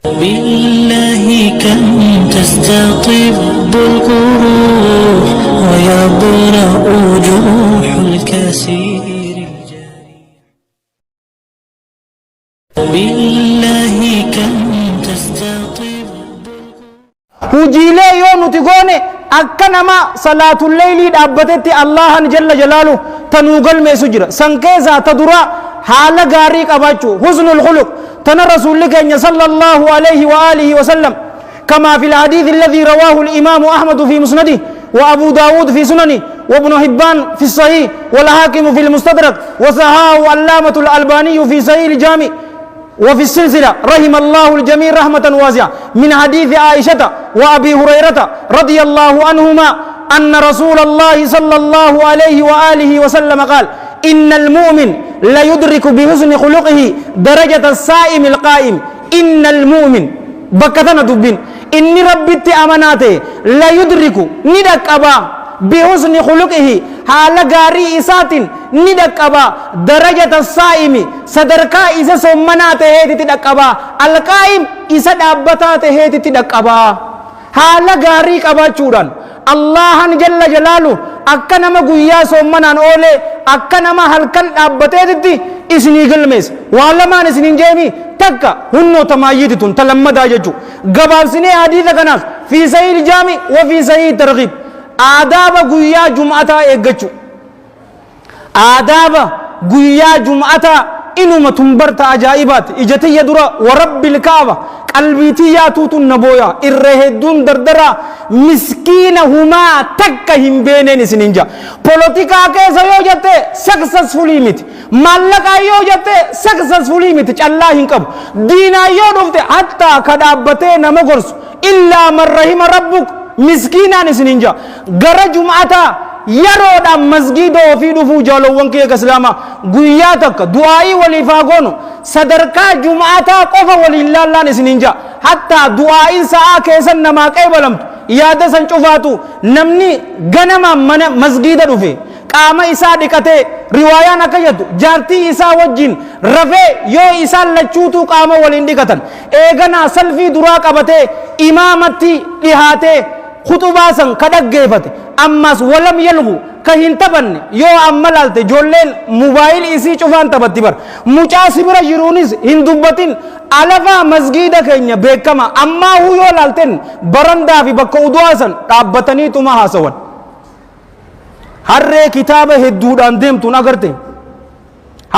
بالله كم تستطب القروح ويبرأ جروح الكسير بالله كم تستطب وجيلي يوم تقوني أكنما صلاة الليل أبتت الله جل جلاله تنوغل ما سجرة سنكيزا تدرى حال غاريك أباتشو حسن الخلق تنا رسول لك صلى الله عليه وآله وسلم كما في الحديث الذي رواه الإمام أحمد في مسنده وأبو داود في سننه وابن حبان في الصحيح والحاكم في المستدرك وصححه علامة الألباني في صحيح الجامع وفي السلسلة رحم الله الجميع رحمة واسعة من حديث عائشة وأبي هريرة رضي الله عنهما أن رسول الله صلى الله عليه وآله وسلم قال إن المؤمن لا يدرك بحسن خلقه درجة الصائم القائم إن المؤمن بكتنا دبين إني ربي أماناته لا يدرك ندك أبا بحسن خلقه حال غاري إسات ندك أبا درجة الصائم صدركا إسا سمناته هيتي تدك أبا القائم إسا دابتاته هيتي تدك أبا حال غاري أبا چوران الله جل جلاله akka nama guyyaa soommanaan oole akka nama halkan dhaabbateetitti isinii galmees waan lamaan isiniin jeemi takka hunnoo tamaayyiititun talammadaa jechuu gabaabsinee hadiisa kanaas fi sahih jaami wa fi sahih targhib aadaaba guyyaa jum'ataa eeggachuu aadaaba guyyaa jum'ataa inuma tumbarta ajaa'ibaat ijatiyya dura wa rabbil kaaba qalbiitii yaatuutun nabooya irra hedduun dardara miskiina humaa takka hin beenen isinin jaa polotikaa keessa yoo jette successfulii miti maallaqaa yoo jette successfulii miti callaa hin qabu diinaa yoo dhufte hattaa ka dhaabbatee nama gorsu illaa man rahima rabbuk miskiinaan isinin jaa gara jum'ataa yeroodhaan masgiida ofii dhufuu jaalowwan kiyya islaamaa guyyaa takka du'aa'ii waliif haa goonu sadarkaa jum'ataa qofa waliin laallaan isinin jaa hattaa du'aa'iin sa'aa keessan namaa qeebalamtu yaada san cufaatu namni ganama mana masgiida dhufe qaama isaa dhiqatee riwaayaan akka jettu jaartii isaa wajjin rafee yoo isaan lachuutu qaama waliin dhiqatan eeganaa salfii duraa qabatee imaamatti dhihaatee khutubaa san ka dhaggeeffate ammas walam yalgu ka hin taphanne yoo amma laalte ijoolleen mobaayil isii cufaan taphatti bar mucaa sibira jiruunis hin dubbatin alafaa masgiida keenya beekama ammaa huu yoo laalten barandaa fi bakka udu'aa san dhaabbataniituma haasawan harree kitaaba hedduudhaan deemtuun agarte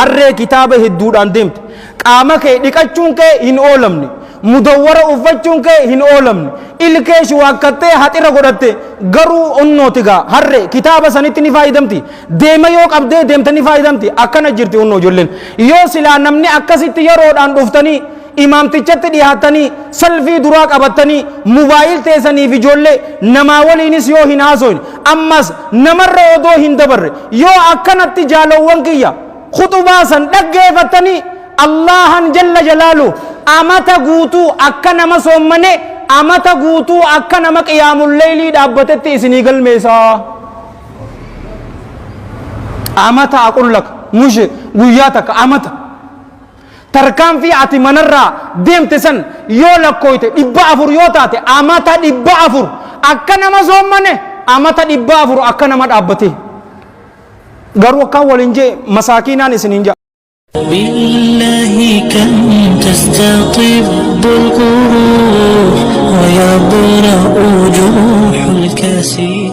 harree kitaaba hedduudhaan deemte qaama kee dhiqachuun kee hin oolamne mudawwara uffachuun kee hin oolamne ilkee shiwaakkattee haxira godhatte garuu onnootigaa harre kitaaba sanitti ni faayidamti deema yoo qabdee deemta ni faayidamti akkana jirti onnoo ijoolleen yoo silaa namni akkasitti yeroodhaan dhuftanii imaamtichatti dhiyaatanii salfii duraa qabattanii mobaayil teessaniif ijoollee namaa waliinis yoo hin haasoin ammas namarra odoo hin dabarre yoo akkanatti jaalowwan kiyya khutubaa san dhaggeeffattanii allahan jalla jalaalu amata guutuu akka nama soommane amata guutuu akka nama qiyaamul leylii dhaabbatetti isinii galmeessaa amata aqullak mushe guyyaa takka amata tarkaanfii ati manarraa deemte san yoo lakkooyte 400 yoo taate amata 400 akka nama soommane amata 400 akka nama dhaabbate garuu akkaan waliin jee masaakiinaan isiniin jaa بالله كم تستطب القروح ويبرأ جروح الكسير